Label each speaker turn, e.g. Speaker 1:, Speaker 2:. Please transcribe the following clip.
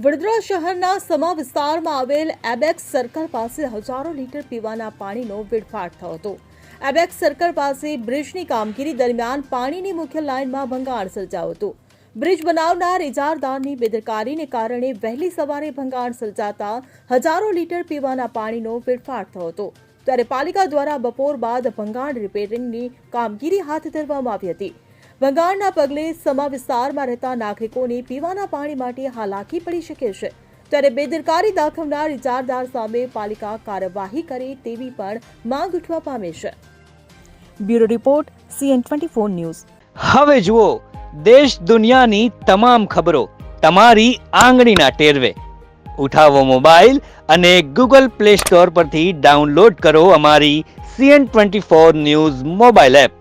Speaker 1: વડોદરા શહેરના સમા વિસ્તારમાં આવેલ એબેક્સ સર્કલ પાસે હજારો લીટર પીવાના પાણીનો વેડફાટ થયો હતો। એબેક્સ સર્કલ પાસે બ્રિજની કામગીરી દરમિયાન પાણીની મુખ્ય લાઇનમાં ભંગાણ સર્જાયું હતું। બ્રિજ બનાવનાર ઇજારદારની બેદરકારીને કારણે વહેલી સવારે ભંગાણ સર્જાતા હજારો લીટર પીવાના પાણીનો વેડફાટ થયો હતો। ત્યારે પાલિકા દ્વારા બપોર બાદ ભંગાણ રિપેરિંગની કામગીરી હાથ ધરવામાં આવી હતી। ભંગાણના પગલે સમા વિસ્તારમાં રહેતા નાગરિકોને પીવાના પાણી માટે હાલાકી પડી શકે છે। ત્યારે બેદરકારી દાખવનાર ઇજારદાર સામે પાલિકા કાર્યવાહી કરે તેવી પણ માંગ ઉઠવા પામી છે। Bureau report CN24 news.
Speaker 2: હવે જુઓ દેશ દુનિયાની તમામ ખબરો તમારી આંગળીના ટેરવે। ઉઠાવો મોબાઈલ અને Google Play Store પરથી ડાઉનલોડ કરો અમારી CN24 ન્યૂઝ મોબાઈલ એપ।